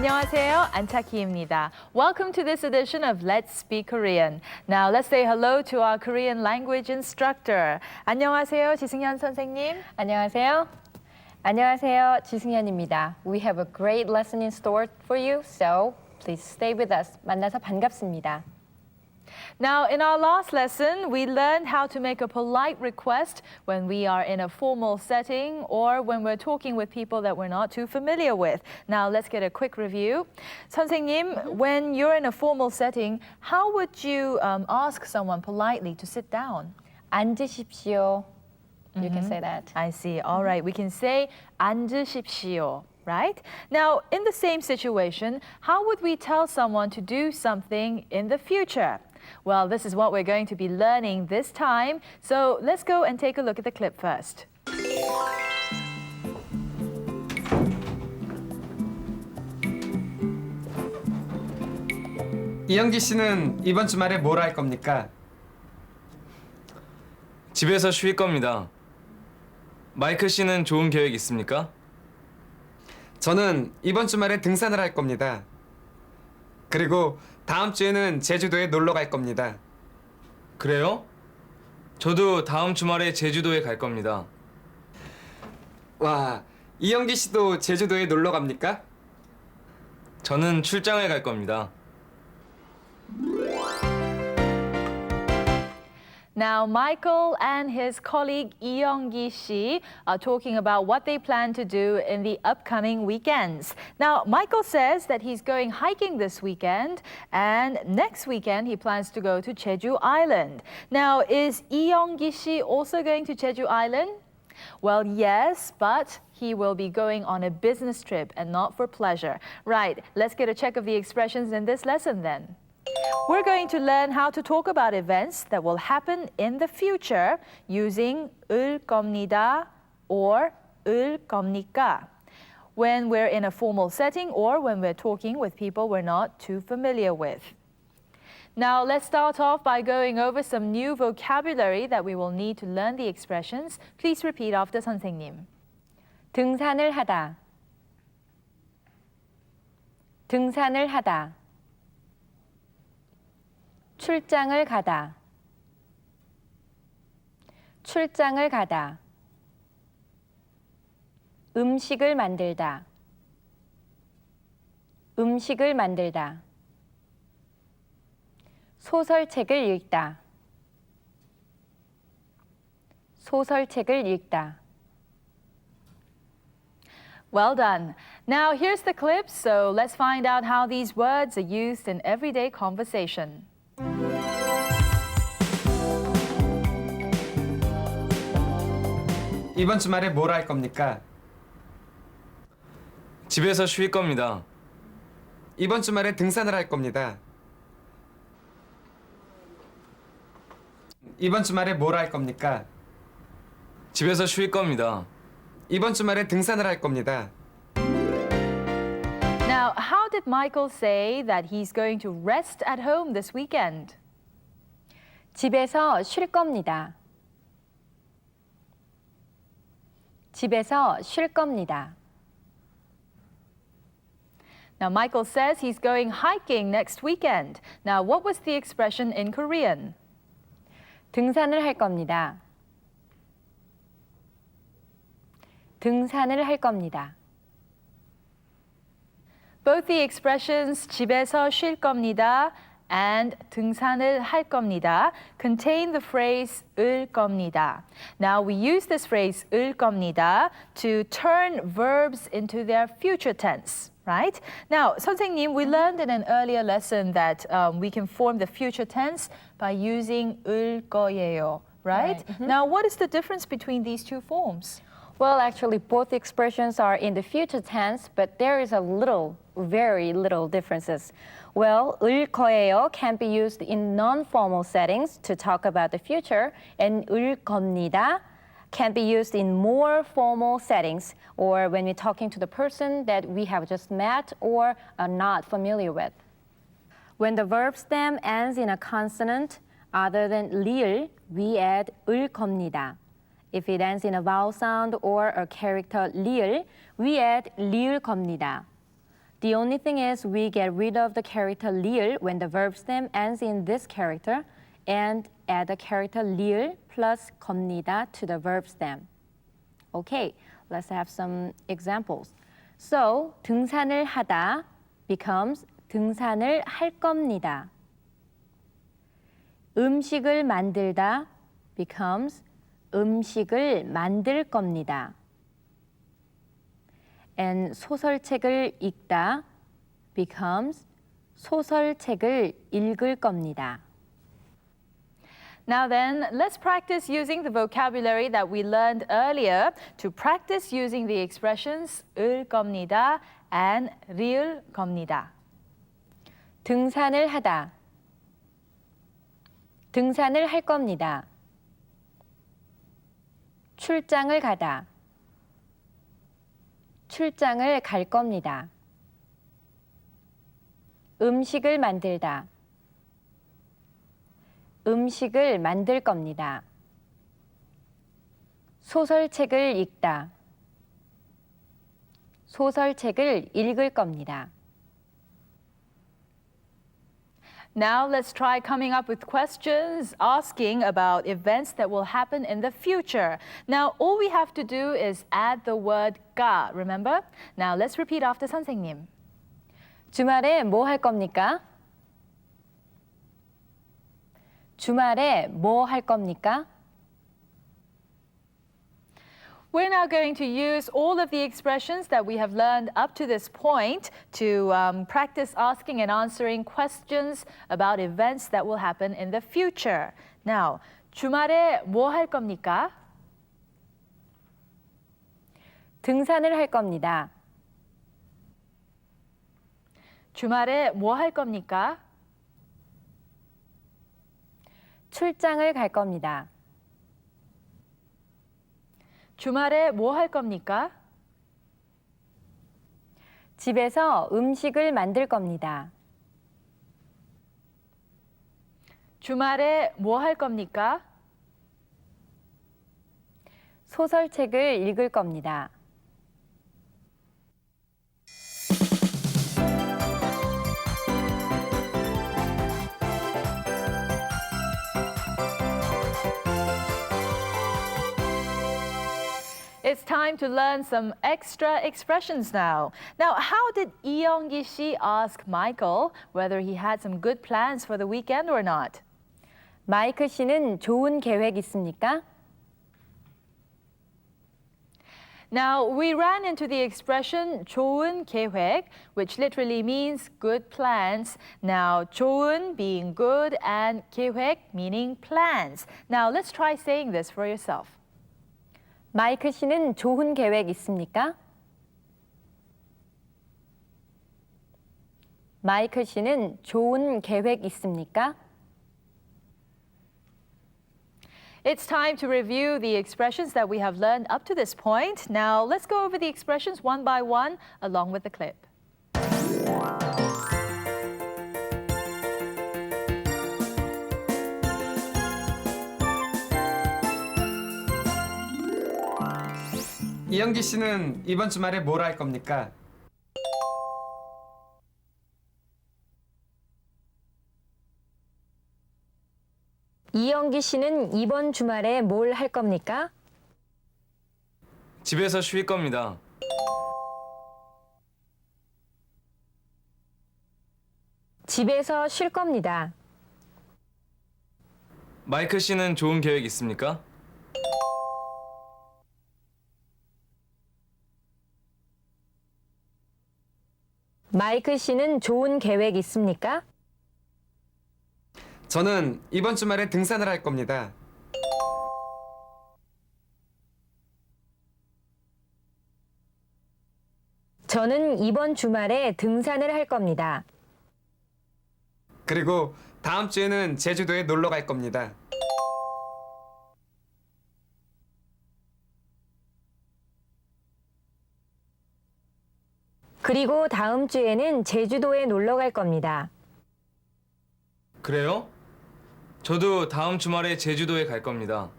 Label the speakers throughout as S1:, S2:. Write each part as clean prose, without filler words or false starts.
S1: 안녕하세요, 안타키입니다. Welcome to this edition of Let's Speak Korean. Now let's say hello to our Korean language instructor. 안녕하세요, 지승현 선생님.
S2: 안녕하세요. 안녕하세요, 지승현입니다. We have a great lesson in store for you, so please stay with us. 만나서 반갑습니다.
S1: Now, in our last lesson, we learned how to make a polite request when we are in a formal setting or when we're talking with people that we're not too familiar with. Now, let's get a quick review. 선생님, when you're in a formal setting, how would you ask someone politely to sit down?
S2: 앉으십시오. You can say that.
S1: I see. All right. We can say 앉으십시오. Right? Now, in the same situation, how would we tell someone to do something in the future? Well, this is what we're going to be learning this time. So let's go and take a look at the clip first.
S3: 이영기 씨는 이번 주말에 뭘 할 겁니까?
S4: 집에서 쉴 겁니다. 마이클 씨는 좋은 계획 있습니까?
S3: 저는 이번 주말에 등산을 할 겁니다. 그리고 다음 주에는 제주도에 놀러 갈 겁니다.
S4: 그래요? 저도 다음 주말에 제주도에 갈 겁니다.
S3: 와, 이영기 씨도 제주도에 놀러 갑니까?
S4: 저는 출장을 갈 겁니다.
S1: Now, Michael and his colleague Lee Young-gi are talking about what they plan to do in the upcoming weekends. Now, Michael says that he's going hiking this weekend, and next weekend he plans to go to Jeju Island. Now, is Lee Young-gi also going to Jeju Island? Well, yes, but he will be going on a business trip and not for pleasure. Right, let's get a check of the expressions in this lesson then. We're going to learn how to talk about events that will happen in the future using 을 겁니다 or 을 겁니까 when we're in a formal setting or when we're talking with people we're not too familiar with. Now, let's start off by going over some new vocabulary that we will need to learn the expressions. Please repeat after 선생님.
S2: 등산을 하다. 등산을 하다. 출장을 가다. 출장을 가다. 음식을 만들다. 음식을 만들다. 소설책을 읽다. 소설책을 읽다.
S1: Well done. Now here's the clip, so let's find out how these words are used in everyday conversation.
S3: 이번 주말에 뭘 할 겁니까?
S4: 집에서 쉴 겁니다.
S3: 이번 주말에 등산을 할 겁니다. 이번 주말에 뭘 할 겁니까?
S4: 집에서 쉴 겁니다.
S3: 이번 주말에 등산을 할 겁니다.
S1: Now, how did Michael say that he's going to rest at home this weekend?
S2: 집에서 쉴 겁니다. 집에서 쉴 겁니다.
S1: Now, Michael says he's going hiking next weekend. Now, what was the expression in Korean?
S2: 등산을 할 겁니다. 등산을 할 겁니다.
S1: Both the expressions 집에서 쉴 겁니다 and 등산을 할 겁니다 contain the phrase 을 겁니다. Now we use this phrase 을 겁니다 to turn verbs into their future tense. Right? Now, 선생님, we learned in an earlier lesson that we can form the future tense by using 을 거예요. Right? Now, what is the difference between these two forms?
S2: Well, actually, both expressions are in the future tense, but there is a little, very little differences. Well, 을 거예요 can be used in non-formal settings to talk about the future, and 을 겁니다 can be used in more formal settings or when we're talking to the person that we have just met or are not familiar with. When the verb stem ends in a consonant other than 리을, we add 을 겁니다. If it ends in a vowel sound or a character 리을, we add 리을 겁니다. The only thing is we get rid of the character 리을 when the verb stem ends in this character and add the character 리을 plus 겁니다 to the verb stem. Okay, let's have some examples. So, 등산을 하다 becomes 등산을 할 겁니다. 음식을 만들다 becomes 음식을 만들 겁니다. And 소설책을 읽다 becomes 소설책을 읽을 겁니다.
S1: Now then, let's practice using the vocabulary that we learned earlier to practice using the expressions 을 겁니다 and 리을 겁니다.
S2: 등산을 하다. 등산을 할 겁니다. 출장을 가다. 출장을 갈 겁니다. 음식을 만들다. 음식을 만들 겁니다. 소설책을 읽다. 소설책을 읽을 겁니다.
S1: Now let's try coming up with questions asking about events that will happen in the future. Now all we have to do is add the word 가, remember? Now let's repeat after 선생님.
S2: 주말에 뭐 할 겁니까? 주말에 뭐 할 겁니까?
S1: We're now going to use all of the expressions that we have learned up to this point to practice asking and answering questions about events that will happen in the future. Now, 주말에 뭐 할 겁니까?
S2: 등산을 할 겁니다.
S1: 주말에 뭐 할 겁니까?
S2: 출장을 갈 겁니다.
S1: 주말에 뭐 할 겁니까?
S2: 집에서 음식을 만들 겁니다.
S1: 주말에 뭐 할 겁니까?
S2: 소설책을 읽을 겁니다.
S1: It's time to learn some extra expressions now. Now, how did 이영기 씨 ask Michael whether he had some good plans for the weekend or not?
S2: 마이클 씨는 좋은 계획 있습니까?
S1: Now, we ran into the expression 좋은 계획, which literally means good plans. Now, 좋은 being good and 계획 meaning plans. Now, let's try saying this for yourself.
S2: 마이클 씨는 좋은 계획 있습니까? 마이클 씨는 좋은 계획 있습니까?
S1: It's time to review the expressions that we have learned up to this point. Now, let's go over the expressions one by one along with the clip.
S3: 이영기 씨는 이번 주말에 뭘 할 겁니까?
S2: 이영기 씨는 이번 주말에 뭘 할 겁니까?
S4: 집에서 쉴 겁니다.
S2: 집에서 쉴 겁니다.
S4: 마이클 씨는 좋은 계획 있습니까?
S2: 마이클 씨는 좋은 계획 있습니까?
S3: 저는 이번 주말에 등산을 할 겁니다.
S2: 저는 이번 주말에 등산을 할 겁니다.
S3: 그리고 다음 주에는 제주도에 놀러 갈 겁니다.
S2: 그리고 다음 주에는 제주도에 놀러 갈 겁니다.
S4: 그래요? 저도 다음 주말에 제주도에 갈 겁니다.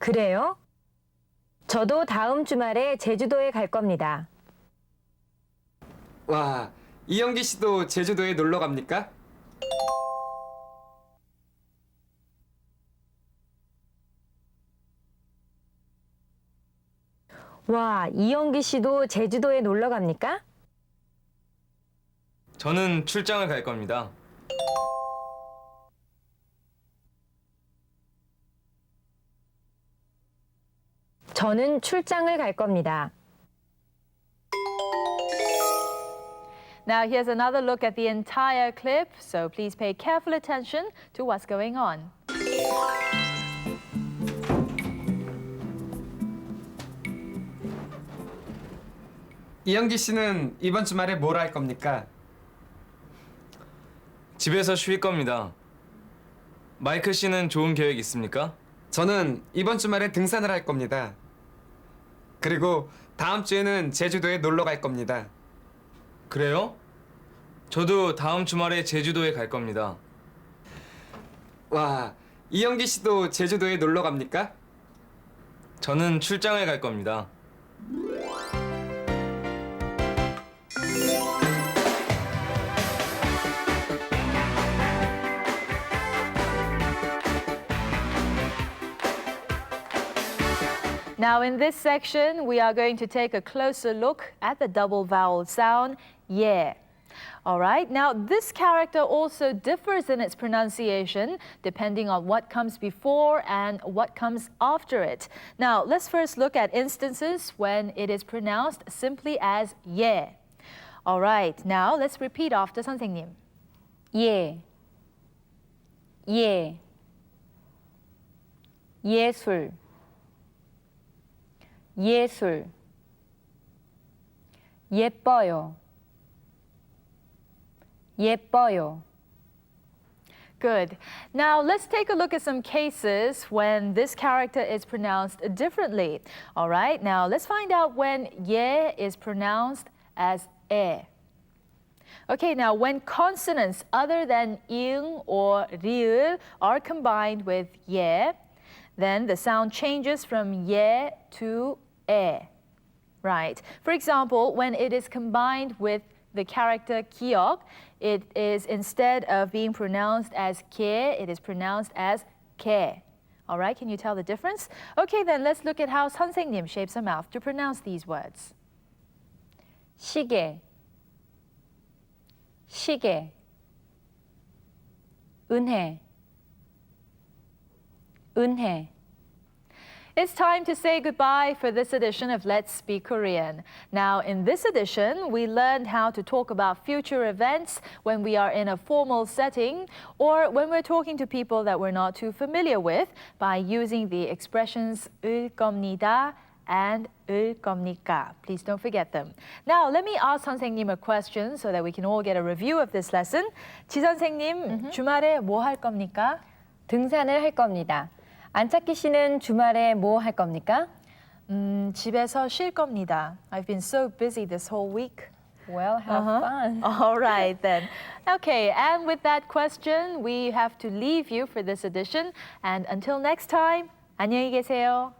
S2: 그래요? 저도 다음 주말에 제주도에 갈 겁니다.
S3: 와, 이영기 씨도 제주도에 놀러 갑니까?
S2: 와, 이영기 씨도 제주도에 놀러 갑니까?
S4: 저는 출장을 갈 겁니다.
S2: 저는 출장을 갈 겁니다.
S1: Now here's another look at the entire clip, so please pay careful attention to what's going on.
S3: 이영기 씨는 이번 주말에 뭘 할 겁니까?
S4: 집에서 쉴 겁니다. 마이클 씨는 좋은 계획 있습니까?
S3: 저는 이번 주말에 등산을 할 겁니다. 그리고 다음 주에는 제주도에 놀러 갈 겁니다.
S4: 그래요? 저도 다음 주말에 제주도에 갈 겁니다.
S3: 와, 이영기 씨도 제주도에 놀러 갑니까?
S4: 저는 출장을 갈 겁니다.
S1: Now in this section, we are going to take a closer look at the double vowel sound, yeah. All right, now this character also differs in its pronunciation depending on what comes before and what comes after it. Now, let's first look at instances when it is pronounced simply as yeah. All right, now let's repeat after 선생님.
S2: 예. 예. 예술. 예술. 예뻐요. 예뻐요.
S1: Good. Now let's take a look at some cases when this character is pronounced differently. All right, now let's find out when ye is pronounced as e. Okay, now when consonants other than ing or riul are combined with ye, then the sound changes from ye to e. Right. For example, when it is combined with the character 기억, it is instead of being pronounced as 게, it is pronounced as 게. All right, can you tell the difference? Okay, then let's look at how 선생님 shapes her mouth to pronounce these words.
S2: 시계. 시계. 은혜. 은혜.
S1: It's time to say goodbye for this edition of Let's Speak Korean. Now, in this edition, we learned how to talk about future events when we are in a formal setting or when we're talking to people that we're not too familiar with by using the expressions 을 겁니다 and 을 겁니까. Please don't forget them. Now, let me ask 선생님 a question so that we can all get a review of this lesson. 지 선생님, 주말에 뭐 할 겁니까?
S2: 등산을 할 겁니다. 안착기 씨는 주말에 뭐 할 겁니까?
S1: 집에서 쉴 겁니다. I've been so busy this whole week.
S2: Well, have fun.
S1: All right then. Okay, and with that question, we have to leave you for this edition. And until next time, 안녕히 계세요.